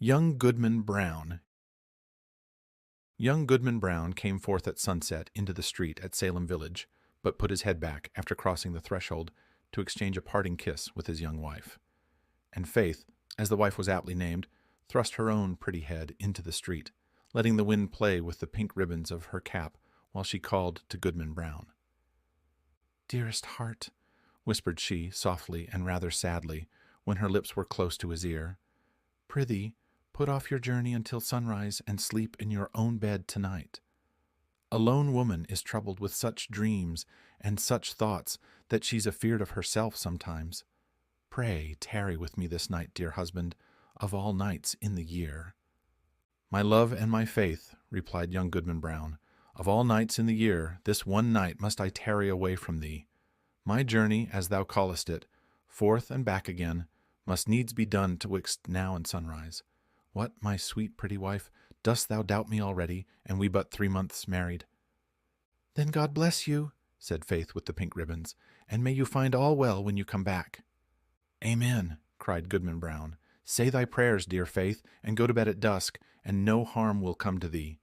Young Goodman Brown. Young Goodman Brown came forth at sunset into the street at Salem Village, but put his head back after crossing the threshold to exchange a parting kiss with his young wife. And Faith, as the wife was aptly named, thrust her own pretty head into the street, letting the wind play with the pink ribbons of her cap while she called to Goodman Brown. "Dearest heart," whispered she, softly and rather sadly, when her lips were close to his ear, "prithee, put off your journey until sunrise and sleep in your own bed tonight. A lone woman is troubled with such dreams and such thoughts that she's afeard of herself sometimes. Pray tarry with me this night, dear husband, of all nights in the year." "My love and my faith," replied young Goodman Brown, "of all nights in the year, this one night must I tarry away from thee. My journey, as thou callest it, forth and back again, must needs be done twixt now and sunrise. What, my sweet pretty wife, dost thou doubt me already, and we but 3 months married?" "Then God bless you," said Faith with the pink ribbons, "and may you find all well when you come back." "Amen," cried Goodman Brown. "Say thy prayers, dear Faith, and go to bed at dusk, and no harm will come to thee."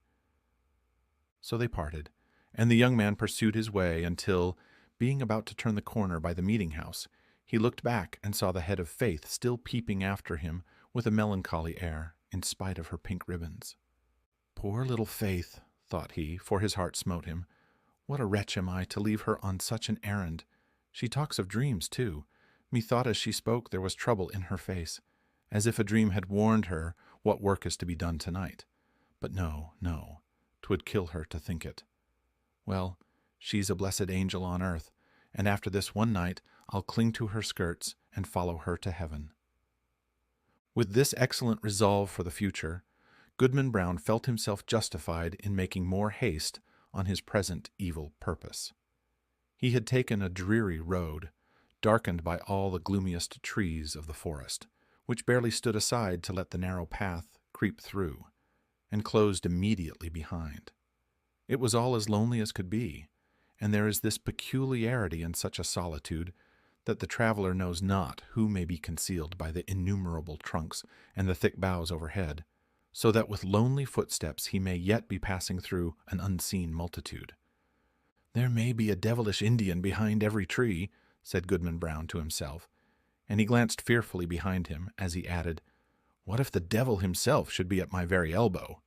So they parted, and the young man pursued his way until, being about to turn the corner by the meeting-house, he looked back and saw the head of Faith still peeping after him with a melancholy air, in spite of her pink ribbons. "Poor little Faith," thought he, for his heart smote him. "What a wretch am I to leave her on such an errand! She talks of dreams, too. Methought as she spoke there was trouble in her face, as if a dream had warned her what work is to be done tonight. But no, 'twould kill her to think it. Well, she's a blessed angel on earth, and after this one night I'll cling to her skirts and follow her to heaven." With this excellent resolve for the future, Goodman Brown felt himself justified in making more haste on his present evil purpose. He had taken a dreary road, darkened by all the gloomiest trees of the forest, which barely stood aside to let the narrow path creep through, and closed immediately behind. It was all as lonely as could be, and there is this peculiarity in such a solitude that the traveler knows not who may be concealed by the innumerable trunks and the thick boughs overhead, so that with lonely footsteps he may yet be passing through an unseen multitude. "There may be a devilish Indian behind every tree," said Goodman Brown to himself, and he glanced fearfully behind him as he added, "What if the devil himself should be at my very elbow?"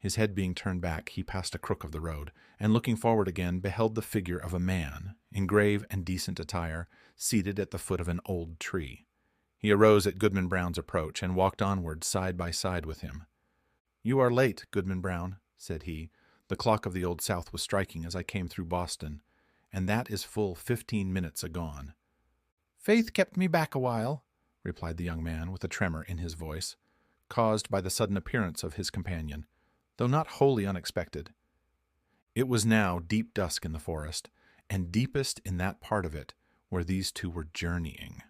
His head being turned back, he passed a crook of the road, and looking forward again, beheld the figure of a man, in grave and decent attire, seated at the foot of an old tree. He arose at Goodman Brown's approach, and walked onward side by side with him. "You are late, Goodman Brown," said he. "The clock of the Old South was striking as I came through Boston, and that is full 15 minutes agone." "Faith kept me back a while," replied the young man, with a tremor in his voice, caused by the sudden appearance of his companion, though not wholly unexpected. It was now deep dusk in the forest, and deepest in that part of it where these two were journeying.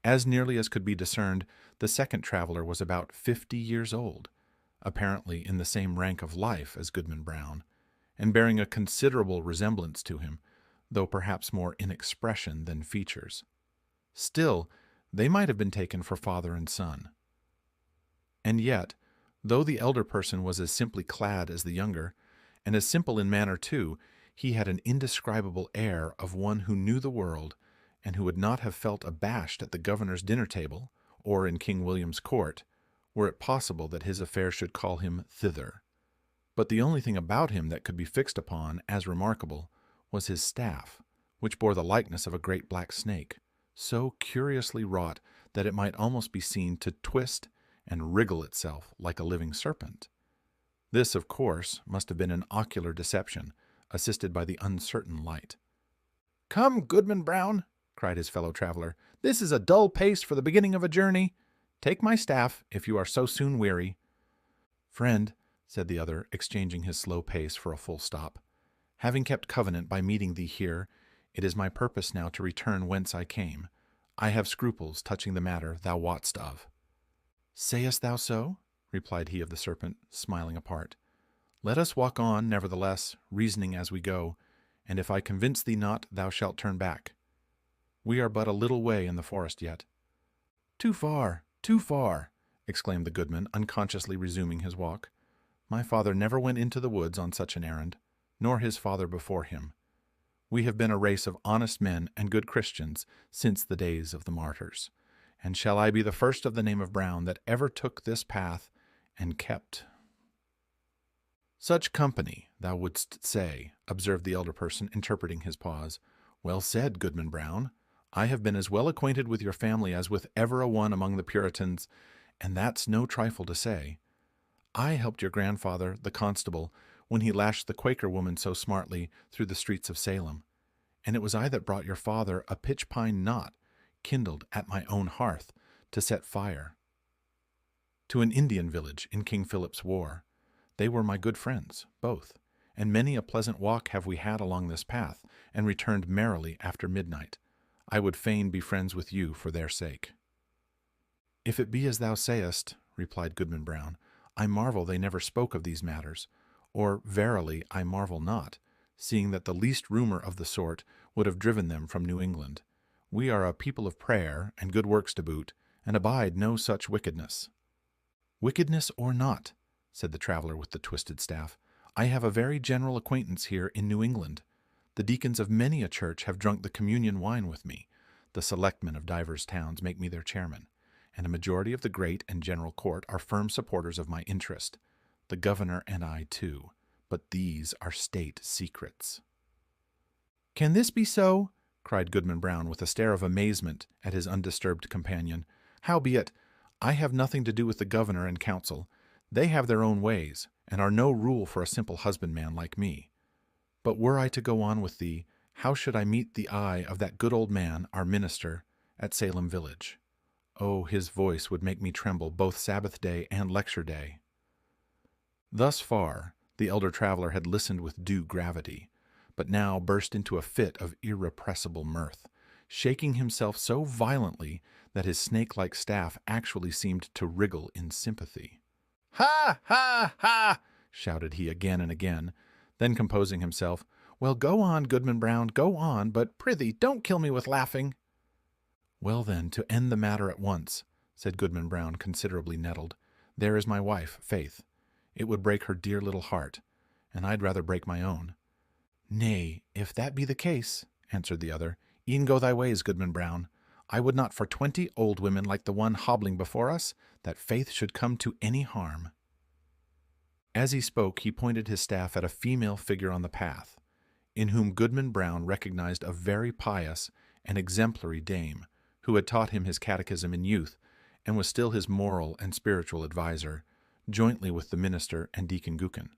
As nearly as could be discerned, the second traveler was about 50 years old, apparently in the same rank of life as Goodman Brown, and bearing a considerable resemblance to him, though perhaps more in expression than features. Still, they might have been taken for father and son. And yet, though the elder person was as simply clad as the younger, and as simple in manner too, he had an indescribable air of one who knew the world, and who would not have felt abashed at the governor's dinner-table, or in King William's court, were it possible that his affairs should call him thither. But the only thing about him that could be fixed upon as remarkable was his staff, which bore the likeness of a great black snake, so curiously wrought that it might almost be seen to twist and wriggle itself like a living serpent. This, of course, must have been an ocular deception, assisted by the uncertain light. "Come, Goodman Brown," cried his fellow traveler, "this is a dull pace for the beginning of a journey. Take my staff, if you are so soon weary." "Friend," said the other, exchanging his slow pace for a full stop, "having kept covenant by meeting thee here, it is my purpose now to return whence I came. I have scruples touching the matter thou wottest of." "Sayest thou so?" replied he of the serpent, smiling apart. "Let us walk on, nevertheless, reasoning as we go, and if I convince thee not, thou shalt turn back. We are but a little way in the forest yet." Too far, exclaimed the goodman, unconsciously resuming his walk. "My father never went into the woods on such an errand, nor his father before him. We have been a race of honest men and good Christians since the days of the martyrs. And shall I be the first of the name of Brown that ever took this path and kept?" "Such company, thou wouldst say," observed the elder person, interpreting his pause. "Well said, Goodman Brown. I have been as well acquainted with your family as with ever a one among the Puritans, and that's no trifle to say. I helped your grandfather, the constable, when he lashed the Quaker woman so smartly through the streets of Salem, and it was I that brought your father a pitch-pine knot, kindled at my own hearth, to set fire to an Indian village in King Philip's war. They were my good friends, both, and many a pleasant walk have we had along this path, and returned merrily after midnight. I would fain be friends with you for their sake." "If it be as thou sayest," replied Goodman Brown, "I marvel they never spoke of these matters, or verily I marvel not, seeing that the least rumor of the sort would have driven them from New England. We are a people of prayer and good works to boot, and abide no such wickedness." "Wickedness or not," said the traveler with the twisted staff, "I have a very general acquaintance here in New England. The deacons of many a church have drunk the communion wine with me. The selectmen of divers towns make me their chairman, and a majority of the great and general court are firm supporters of my interest. The governor and I, too, but these are state secrets." "Can this be so?" cried Goodman Brown with a stare of amazement at his undisturbed companion. "Howbeit, I have nothing to do with the governor and council. They have their own ways, and are no rule for a simple husbandman like me. But were I to go on with thee, how should I meet the eye of that good old man, our minister, at Salem village? Oh, his voice would make me tremble both Sabbath day and lecture day." Thus far, the elder traveler had listened with due gravity, but now burst into a fit of irrepressible mirth, shaking himself so violently that his snake-like staff actually seemed to wriggle in sympathy. "Ha, ha, ha!" shouted he again and again. Then composing himself, "Well, go on, Goodman Brown, go on, but prithee don't kill me with laughing." "Well, then, to end the matter at once," said Goodman Brown, considerably nettled, "there is my wife, Faith. It would break her dear little heart, and I'd rather break my own." "Nay, if that be the case," answered the other, "e'en go thy ways, Goodman Brown. I would not for 20 old women like the one hobbling before us, that Faith should come to any harm." As he spoke, he pointed his staff at a female figure on the path, in whom Goodman Brown recognized a very pious and exemplary dame, who had taught him his catechism in youth, and was still his moral and spiritual adviser, jointly with the minister and Deacon Gookin.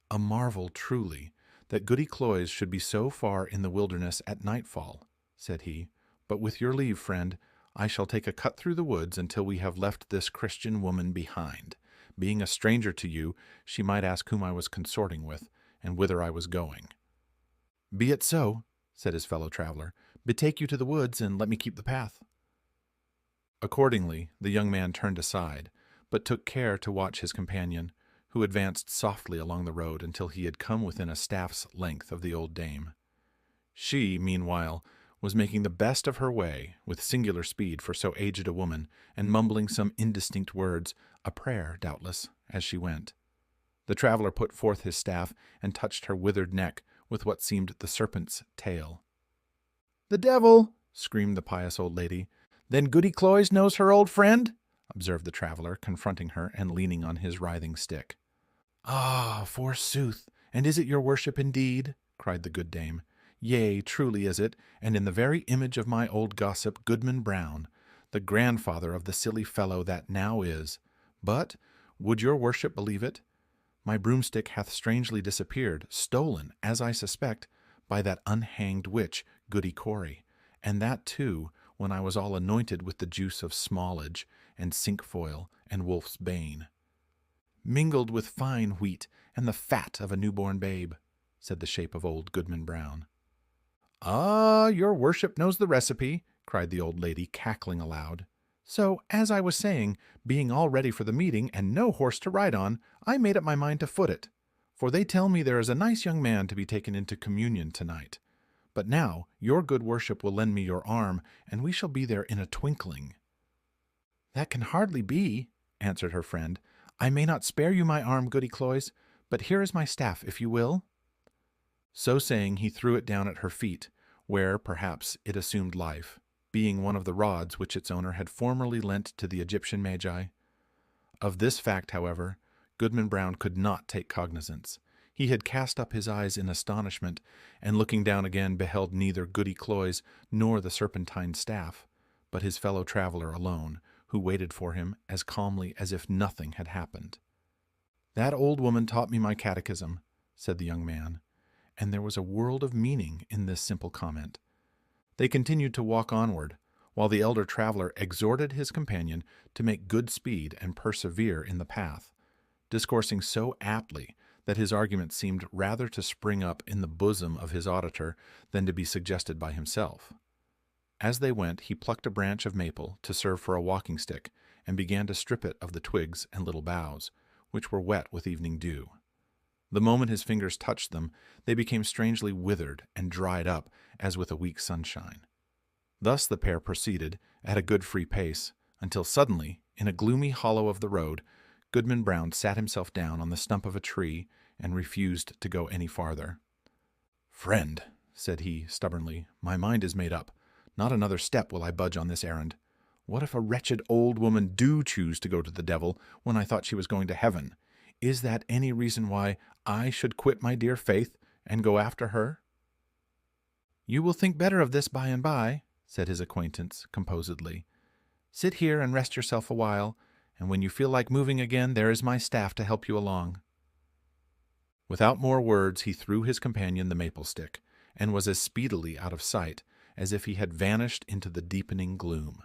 "A marvel, truly, that Goody Cloyes should be so far in the wilderness at nightfall," said he. "But with your leave, friend, I shall take a cut through the woods until we have left this Christian woman behind. Being a stranger to you, she might ask whom I was consorting with, and whither I was going." "Be it so," said his fellow traveler. "Betake you to the woods, and let me keep the path." Accordingly, the young man turned aside, but took care to watch his companion, who advanced softly along the road until he had come within a staff's length of the old dame. She, meanwhile, was making the best of her way, with singular speed for so aged a woman, and mumbling some indistinct words, a prayer, doubtless, as she went. The traveler put forth his staff and touched her withered neck with what seemed the serpent's tail. "The devil!" screamed the pious old lady. "Then Goody Cloyes knows her old friend?" observed the traveler, confronting her and leaning on his writhing stick. "Ah, forsooth, and is it your worship indeed?" cried the good dame. "Yea, truly is it, and in the very image of my old gossip, Goodman Brown, the grandfather of the silly fellow that now is. But, would your worship believe it? My broomstick hath strangely disappeared, stolen, as I suspect, by that unhanged witch, Goody Cory, and that, too, when I was all anointed with the juice of smallage, and cinquefoil, and wolf's bane. Mingled with fine wheat, and the fat of a newborn babe," said the shape of old Goodman Brown. "Ah, your worship knows the recipe," cried the old lady, cackling aloud. "So, as I was saying, being all ready for the meeting, and no horse to ride on, I made up my mind to foot it. For they tell me there is a nice young man to be taken into communion tonight. But now your good worship will lend me your arm, and we shall be there in a twinkling." "That can hardly be," answered her friend. "I may not spare you my arm, Goody Cloyes, but here is my staff, if you will." So saying, he threw it down at her feet, where, perhaps, it assumed life, being one of the rods which its owner had formerly lent to the Egyptian magi. Of this fact, however, Goodman Brown could not take cognizance. He had cast up his eyes in astonishment, and looking down again beheld neither Goody Cloyes nor the serpentine staff, but his fellow traveler alone, who waited for him as calmly as if nothing had happened. "That old woman taught me my catechism," said the young man, and there was a world of meaning in this simple comment. They continued to walk onward, while the elder traveler exhorted his companion to make good speed and persevere in the path, discoursing so aptly that his argument seemed rather to spring up in the bosom of his auditor than to be suggested by himself. As they went, he plucked a branch of maple to serve for a walking stick, and began to strip it of the twigs and little boughs, which were wet with evening dew. The moment his fingers touched them, they became strangely withered and dried up as with a week's sunshine. Thus the pair proceeded, at a good free pace, until suddenly, in a gloomy hollow of the road, Goodman Brown sat himself down on the stump of a tree and refused to go any farther. "Friend," said he, stubbornly, "my mind is made up. Not another step will I budge on this errand. What if a wretched old woman do choose to go to the devil when I thought she was going to heaven? Is that any reason why I should quit my dear faith and go after her?" "You will think better of this by and by," said his acquaintance, composedly. "Sit here and rest yourself a while, and when you feel like moving again, there is my staff to help you along." Without more words, he threw his companion the maple stick, and was as speedily out of sight as if he had vanished into the deepening gloom.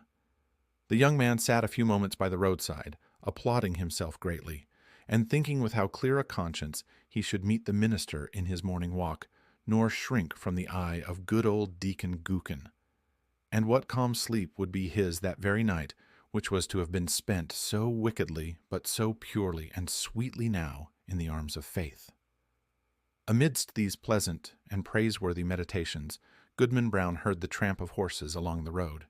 The young man sat a few moments by the roadside, applauding himself greatly, and thinking with how clear a conscience he should meet the minister in his morning walk, nor shrink from the eye of good old Deacon Gookin. And what calm sleep would be his that very night, which was to have been spent so wickedly, but so purely and sweetly now in the arms of faith. Amidst these pleasant and praiseworthy meditations, Goodman Brown heard the tramp of horses along the road,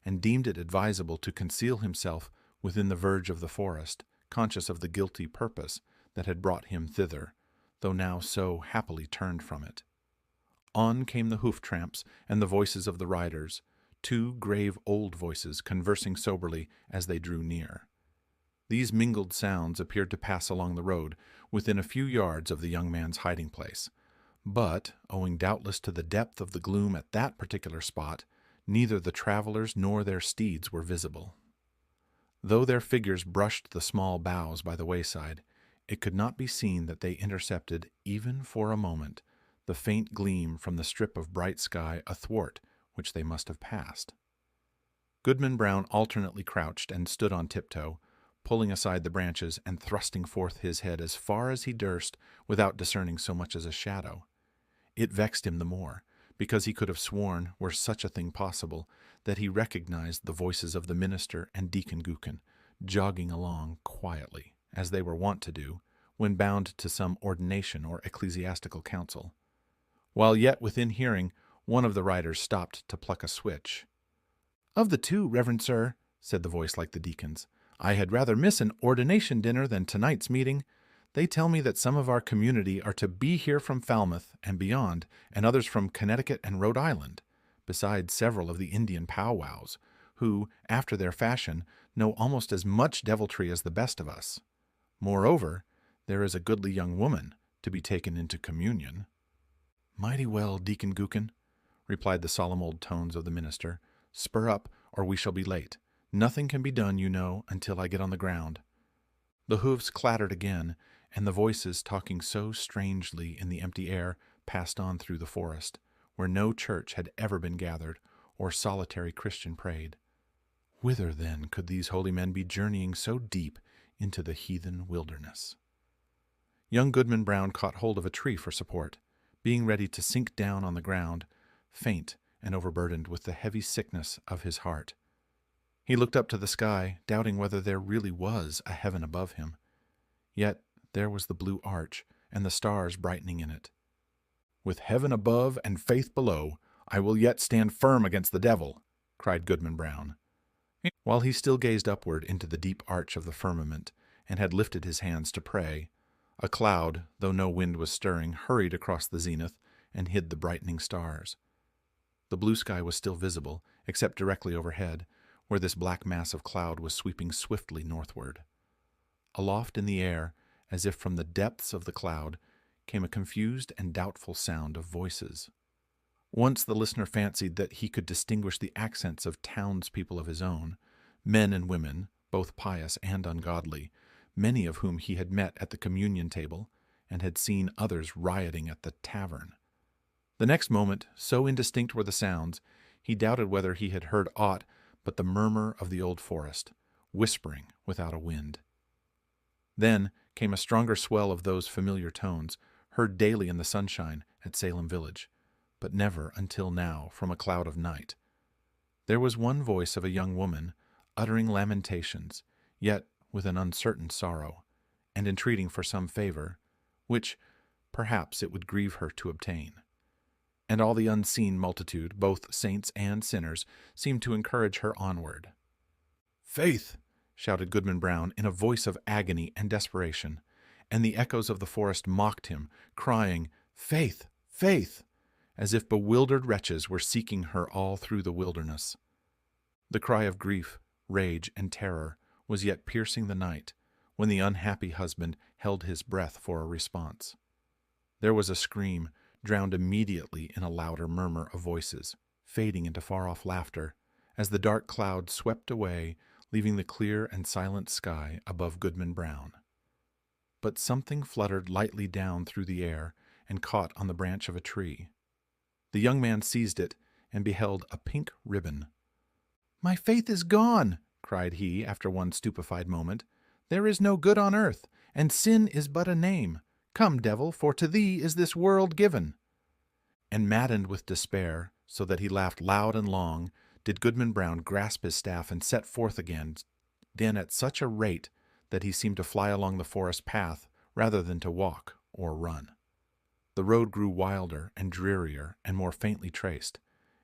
and deemed it advisable to conceal himself within the verge of the forest, conscious of the guilty purpose that had brought him thither, though now so happily turned from it. On came the hoof-tramps and the voices of the riders, two grave old voices conversing soberly as they drew near. These mingled sounds appeared to pass along the road within a few yards of the young man's hiding-place, but, owing doubtless to the depth of the gloom at that particular spot, neither the travelers nor their steeds were visible. Though their figures brushed the small boughs by the wayside, it could not be seen that they intercepted, even for a moment, the faint gleam from the strip of bright sky athwart which they must have passed. Goodman Brown alternately crouched and stood on tiptoe, pulling aside the branches and thrusting forth his head as far as he durst without discerning so much as a shadow. It vexed him the more, because he could have sworn, were such a thing possible, that he recognized the voices of the minister and Deacon Gookin, jogging along quietly, as they were wont to do, when bound to some ordination or ecclesiastical council. While yet within hearing, one of the riders stopped to pluck a switch. "Of the two, reverend sir," said the voice like the deacon's, "I had rather miss an ordination dinner than tonight's meeting. They tell me that some of our community are to be here from Falmouth and beyond, and others from Connecticut and Rhode Island, besides several of the Indian powwows, who, after their fashion, know almost as much deviltry as the best of us. Moreover, there is a goodly young woman to be taken into communion." "Mighty well, Deacon Gookin," replied the solemn old tones of the minister. "Spur up, or we shall be late. Nothing can be done, you know, until I get on the ground." The hoofs clattered again, and the voices, talking so strangely in the empty air, passed on through the forest, where no church had ever been gathered, or solitary Christian prayed. Whither, then, could these holy men be journeying so deep into the heathen wilderness? Young Goodman Brown caught hold of a tree for support, being ready to sink down on the ground, faint and overburdened with the heavy sickness of his heart. He looked up to the sky, doubting whether there really was a heaven above him. Yet there was the blue arch, and the stars brightening in it. "With heaven above and faith below, I will yet stand firm against the devil," cried Goodman Brown. While he still gazed upward into the deep arch of the firmament, and had lifted his hands to pray, a cloud, though no wind was stirring, hurried across the zenith and hid the brightening stars. The blue sky was still visible, except directly overhead, where this black mass of cloud was sweeping swiftly northward. Aloft in the air, as if from the depths of the cloud, came a confused and doubtful sound of voices. Once the listener fancied that he could distinguish the accents of townspeople of his own, men and women, both pious and ungodly, many of whom he had met at the communion table, and had seen others rioting at the tavern. The next moment, so indistinct were the sounds, he doubted whether he had heard aught but the murmur of the old forest, whispering without a wind. Then came a stronger swell of those familiar tones, heard daily in the sunshine at Salem Village, but never until now from a cloud of night. There was one voice of a young woman, uttering lamentations, yet with an uncertain sorrow, and entreating for some favor, which perhaps it would grieve her to obtain. And all the unseen multitude, both saints and sinners, seemed to encourage her onward. "Faith!" shouted Goodman Brown in a voice of agony and desperation, and the echoes of the forest mocked him, crying, "Faith! Faith!" as if bewildered wretches were seeking her all through the wilderness. The cry of grief, rage, and terror was yet piercing the night, when the unhappy husband held his breath for a response. There was a scream, drowned immediately in a louder murmur of voices, fading into far-off laughter, as the dark cloud swept away, leaving the clear and silent sky above Goodman Brown. But something fluttered lightly down through the air and caught on the branch of a tree. The young man seized it and beheld a pink ribbon. "My faith is gone!" cried he after one stupefied moment. "There is no good on earth, and sin is but a name. Come, devil, for to thee is this world given." And maddened with despair, so that he laughed loud and long, did Goodman Brown grasp his staff and set forth again, then at such a rate that he seemed to fly along the forest path rather than to walk or run. The road grew wilder and drearier and more faintly traced,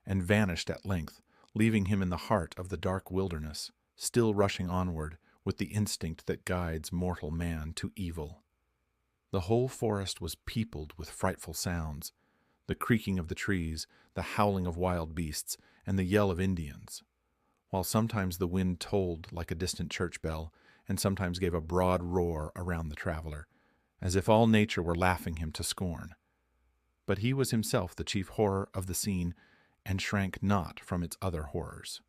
and vanished at length, leaving him in the heart of the dark wilderness, still rushing onward with the instinct that guides mortal man to evil. The whole forest was peopled with frightful sounds, the creaking of the trees, the howling of wild beasts, and the yell of Indians, while sometimes the wind tolled like a distant church bell, and sometimes gave a broad roar around the traveler, as if all nature were laughing him to scorn. But he was himself the chief horror of the scene, and shrank not from its other horrors.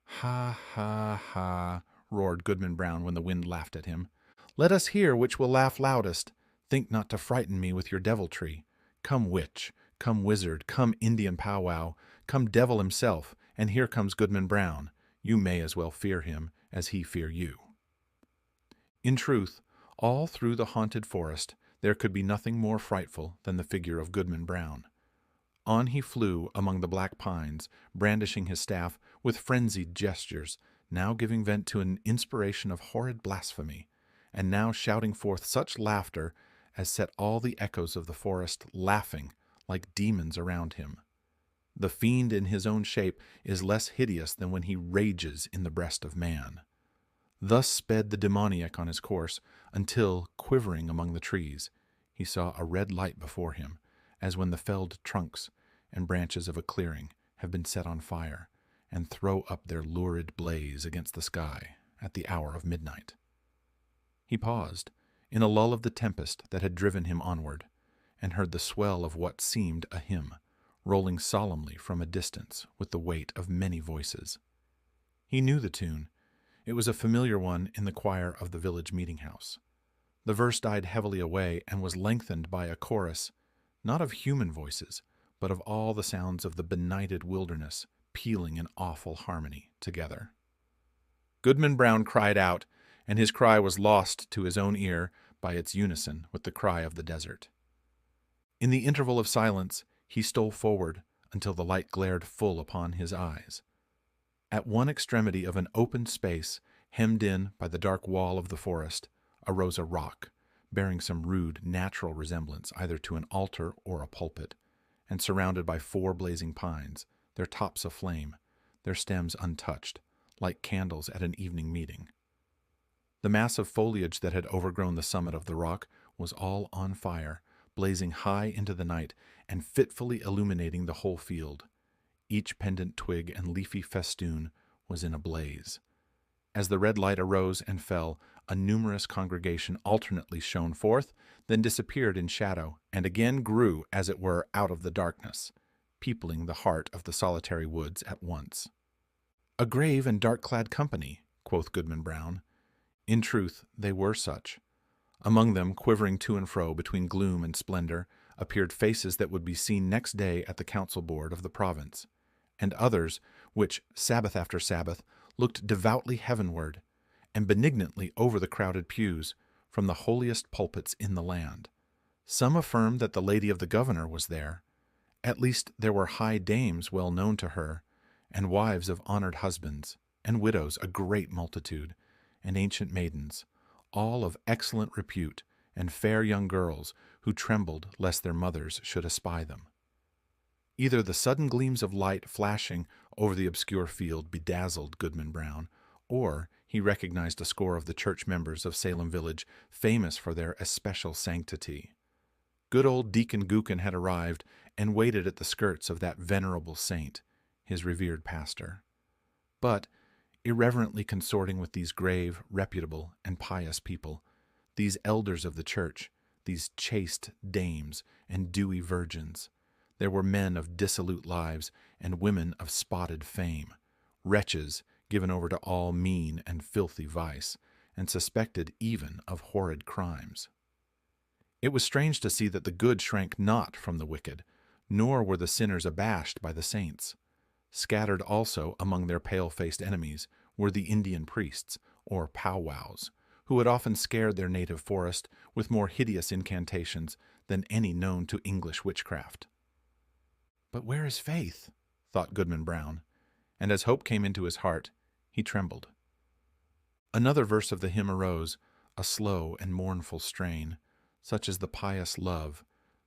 "Ha, ha, ha," roared Goodman Brown when the wind laughed at him. "Let us hear which will laugh loudest. Think not to frighten me with your deviltry. Come witch, come wizard, come Indian powwow, come devil himself, and here comes Goodman Brown. You may as well fear him as he fear you." In truth, all through the haunted forest there could be nothing more frightful than the figure of Goodman Brown. On he flew among the black pines, brandishing his staff with frenzied gestures, now giving vent to an inspiration of horrid blasphemy, and now shouting forth such laughter as set all the echoes of the forest laughing like demons around him. The fiend in his own shape is less hideous than when he rages in the breast of man. Thus sped the demoniac on his course, until, quivering among the trees, he saw a red light before him, as when the felled trunks and branches of a clearing have been set on fire, and throw up their lurid blaze against the sky at the hour of midnight. He paused, in a lull of the tempest that had driven him onward, and heard the swell of what seemed a hymn, rolling solemnly from a distance with the weight of many voices. He knew the tune. It was a familiar one in the choir of the village meeting-house. The verse died heavily away and was lengthened by a chorus, not of human voices, but of all the sounds of the benighted wilderness, pealing in awful harmony together. Goodman Brown cried out, and his cry was lost to his own ear by its unison with the cry of the desert. In the interval of silence, he stole forward until the light glared full upon his eyes. At one extremity of an open space, hemmed in by the dark wall of the forest, arose a rock, bearing some rude natural resemblance either to an altar or a pulpit, and surrounded by 4 blazing pines, their tops aflame, their stems untouched, like candles at an evening meeting. The mass of foliage that had overgrown the summit of the rock was all on fire, blazing high into the night and fitfully illuminating the whole field. Each pendant twig and leafy festoon was in a blaze. As the red light arose and fell, a numerous congregation alternately shone forth, then disappeared in shadow, and again grew, as it were, out of the darkness, peopling the heart of the solitary woods at once. "A grave and dark-clad company," quoth Goodman Brown. In truth, they were such. Among them, quivering to and fro between gloom and splendor, appeared faces that would be seen next day at the council board of the province, and others which, Sabbath after Sabbath, looked devoutly heavenward, and benignantly over the crowded pews, from the holiest pulpits in the land. Some affirmed that the lady of the governor was there. At least there were high dames well known to her, and wives of honored husbands, and widows a great multitude, and ancient maidens, all of excellent repute, and fair young girls who trembled lest their mothers should espy them. Either the sudden gleams of light flashing over the obscure field bedazzled Goodman Brown, or he recognized a score of the church members of Salem village famous for their especial sanctity. Good old Deacon Gookin had arrived and waited at the skirts of that venerable saint, his revered pastor. But, irreverently consorting with these grave, reputable, and pious people, these elders of the church, these chaste dames and dewy virgins, there were men of dissolute lives and women of spotted fame, wretches given over to all mean and filthy vice, and suspected even of horrid crimes. It was strange to see that the good shrank not from the wicked, nor were the sinners abashed by the saints. Scattered also among their pale-faced enemies were the Indian priests, or powwows, who had often scared their native forest with more hideous incantations than any known to English witchcraft. "But where is faith?" thought Goodman Brown, and as hope came into his heart, he trembled. Another verse of the hymn arose, a slow and mournful strain, such as the pious love,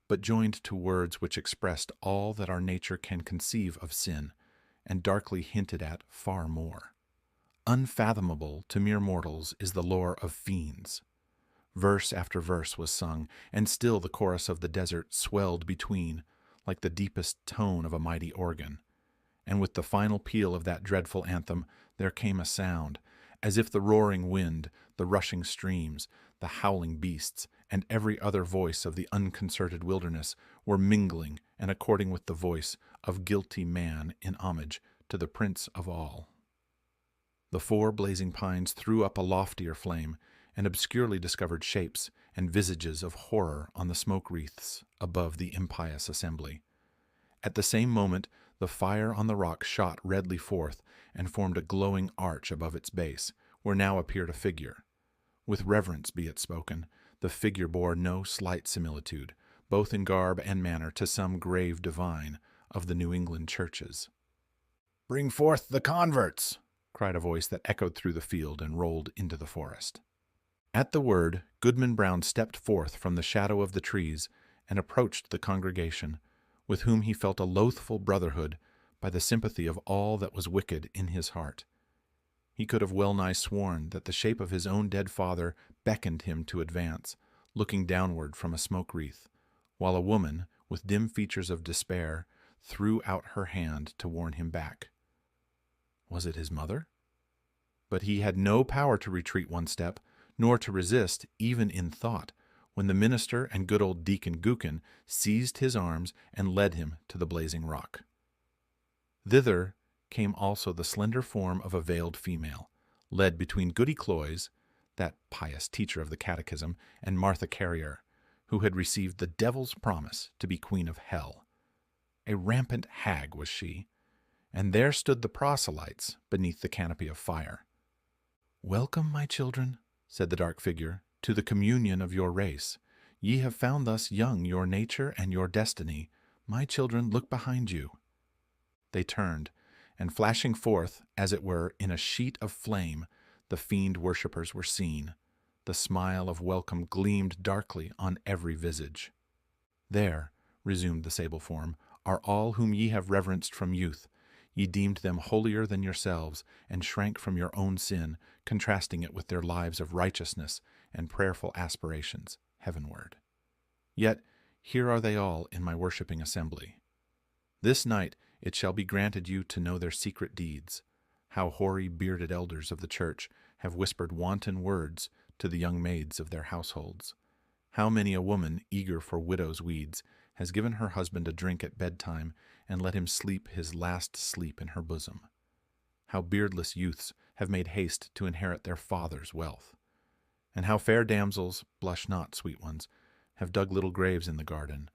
but joined to words which expressed all that our nature can conceive of sin, and darkly hinted at far more. Unfathomable to mere mortals is the lore of fiends. Verse after verse was sung, and still the chorus of the desert swelled between, like the deepest tone of a mighty organ. And with the final peal of that dreadful anthem there came a sound, as if the roaring wind, the rushing streams, the howling beasts, and every other voice of the unconcerted wilderness were mingling and according with the voice of guilty man in homage to the Prince of all. The 4 blazing pines threw up a loftier flame, and obscurely discovered shapes and visages of horror on the smoke wreaths above the impious assembly. At the same moment the fire on the rock shot redly forth and formed a glowing arch above its base, where now appeared a figure. With reverence be it spoken, the figure bore no slight similitude, both in garb and manner, to some grave divine of the New England churches. "Bring forth the converts!" cried a voice that echoed through the field and rolled into the forest. At the word, Goodman Brown stepped forth from the shadow of the trees and approached the congregation, with whom he felt a loathful brotherhood by the sympathy of all that was wicked in his heart. He could have well nigh sworn that the shape of his own dead father beckoned him to advance, looking downward from a smoke wreath, while a woman, with dim features of despair, threw out her hand to warn him back. Was it his mother? But he had no power to retreat one step, nor to resist, even in thought, when the minister and good old Deacon Gookin seized his arms and led him to the blazing rock. Thither came also the slender form of a veiled female, led between Goody Cloyes, that pious teacher of the catechism, and Martha Carrier, who had received the devil's promise to be queen of hell. A rampant hag was she, and there stood the proselytes beneath the canopy of fire. "Welcome, my children," said the dark figure, "to the communion of your race. Ye have found thus young your nature and your destiny. My children, look behind you." They turned, and flashing forth, as it were, in a sheet of flame, the fiend worshippers were seen. The smile of welcome gleamed darkly on every visage. "There," resumed the sable form, "are all whom ye have reverenced from youth. Ye deemed them holier than yourselves, and shrank from your own sin, contrasting it with their lives of righteousness and prayerful aspirations heavenward. Yet here are they all in my worshipping assembly. This night it shall be granted you to know their secret deeds, how hoary bearded elders of the church have whispered wanton words to the young maids of their households. How many a woman, eager for widow's weeds, has given her husband a drink at bedtime and let him sleep his last sleep in her bosom. How beardless youths have made haste to inherit their father's wealth. And how fair damsels, blush not, sweet ones, have dug little graves in the garden,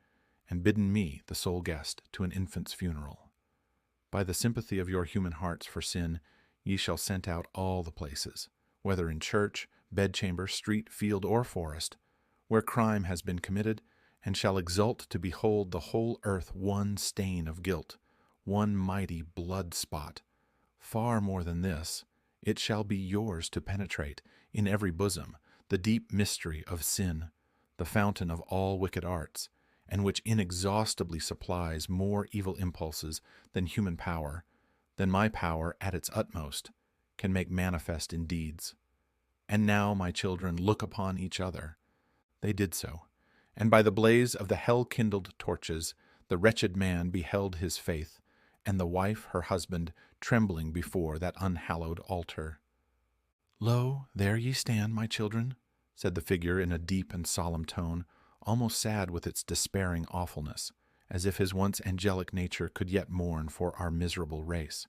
and bidden me, the sole guest, to an infant's funeral. By the sympathy of your human hearts for sin, ye shall scent out all the places, whether in church, bedchamber, street, field, or forest, where crime has been committed, and shall exult to behold the whole earth one stain of guilt, one mighty blood spot. Far more than this, it shall be yours to penetrate, in every bosom, the deep mystery of sin, the fountain of all wicked arts, and which inexhaustibly supplies more evil impulses than human power, than my power at its utmost, can make manifest in deeds. And now, my children, look upon each other. They did so, and by the blaze of the hell-kindled torches, the wretched man beheld his faith, and the wife her husband, trembling before that unhallowed altar. Lo, there ye stand, my children, said the figure in a deep and solemn tone, almost sad with its despairing awfulness, as if his once angelic nature could yet mourn for our miserable race.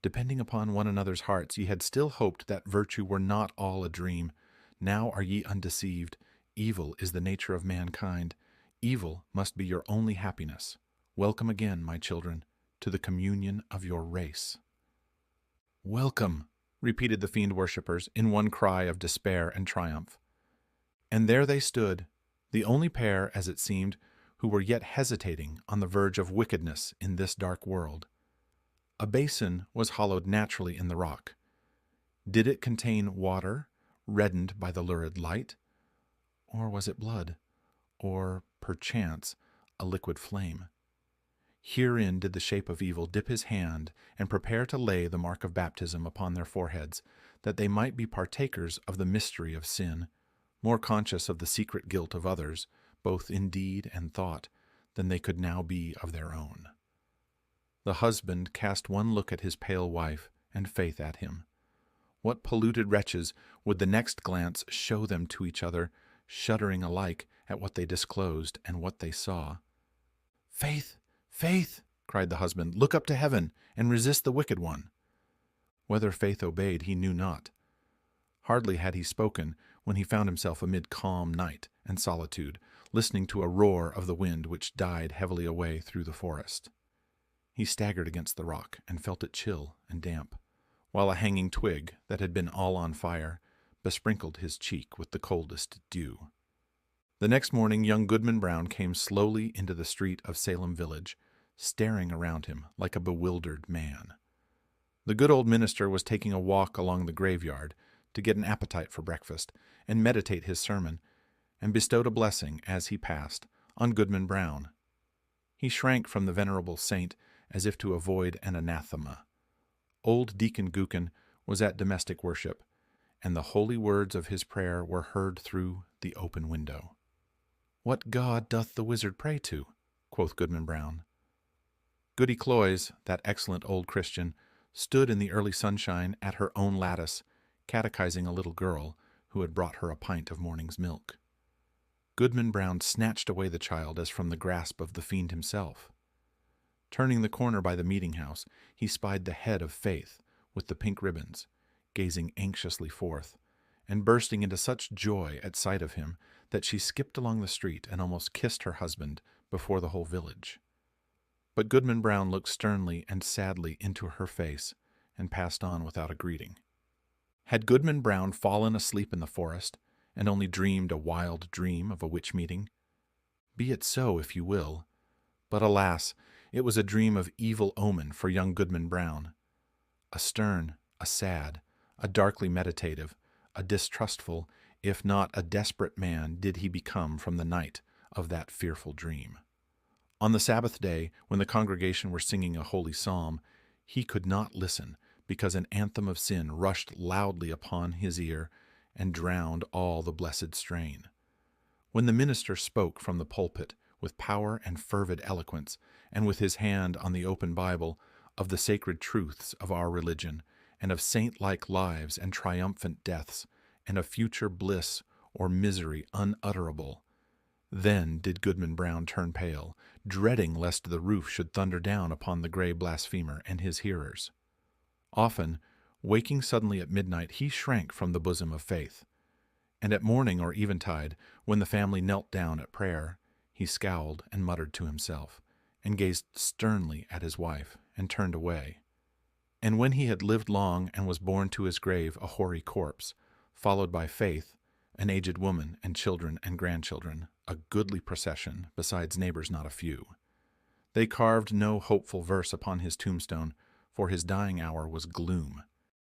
Depending upon one another's hearts, ye had still hoped that virtue were not all a dream. Now are ye undeceived. Evil is the nature of mankind. Evil must be your only happiness. Welcome again, my children, to the communion of your race. Welcome, repeated the fiend worshippers in one cry of despair and triumph. And there they stood, the only pair, as it seemed, who were yet hesitating on the verge of wickedness in this dark world. A basin was hollowed naturally in the rock. Did it contain water, reddened by the lurid light? Or was it blood? Or, perchance, a liquid flame? Herein did the shape of evil dip his hand and prepare to lay the mark of baptism upon their foreheads, that they might be partakers of the mystery of sin, more conscious of the secret guilt of others, both in deed and thought, than they could now be of their own. The husband cast one look at his pale wife, and Faith at him. What polluted wretches would the next glance show them to each other, shuddering alike at what they disclosed and what they saw. Faith, Faith, cried the husband, look up to heaven, and resist the wicked one. Whether Faith obeyed he knew not. Hardly had he spoken when he found himself amid calm night and solitude, listening to a roar of the wind which died heavily away through the forest. He staggered against the rock and felt it chill and damp, while a hanging twig that had been all on fire besprinkled his cheek with the coldest dew. The next morning young Goodman Brown came slowly into the street of Salem village, staring around him like a bewildered man. The good old minister was taking a walk along the graveyard to get an appetite for breakfast and meditate his sermon, and bestowed a blessing, as he passed, on Goodman Brown. He shrank from the venerable saint as if to avoid an anathema. Old Deacon Gookin was at domestic worship, and the holy words of his prayer were heard through the open window. What God doth the wizard pray to? Quoth Goodman Brown. Goody Cloyes, that excellent old Christian, stood in the early sunshine at her own lattice, catechizing a little girl who had brought her a pint of morning's milk. Goodman Brown snatched away the child as from the grasp of the fiend himself. Turning the corner by the meeting-house, he spied the head of Faith with the pink ribbons, gazing anxiously forth, and bursting into such joy at sight of him that she skipped along the street and almost kissed her husband before the whole village. But Goodman Brown looked sternly and sadly into her face and passed on without a greeting. Had Goodman Brown fallen asleep in the forest and only dreamed a wild dream of a witch-meeting? Be it so, if you will. But alas, it was a dream of evil omen for young Goodman Brown. A stern, a sad, a darkly meditative, a distrustful, if not a desperate man did he become from the night of that fearful dream. On the Sabbath day, when the congregation were singing a holy psalm, he could not listen, because an anthem of sin rushed loudly upon his ear and drowned all the blessed strain. When the minister spoke from the pulpit with power and fervid eloquence, and with his hand on the open Bible, of the sacred truths of our religion, and of saint-like lives and triumphant deaths, and of future bliss or misery unutterable, then did Goodman Brown turn pale, dreading lest the roof should thunder down upon the gray blasphemer and his hearers. Often, waking suddenly at midnight, he shrank from the bosom of faith, and at morning or eventide, when the family knelt down at prayer, he scowled and muttered to himself, and gazed sternly at his wife, and turned away. And when he had lived long and was borne to his grave a hoary corpse, followed by Faith, an aged woman and children and grandchildren, a goodly procession, besides neighbors not a few, they carved no hopeful verse upon his tombstone, for his dying hour was gloom,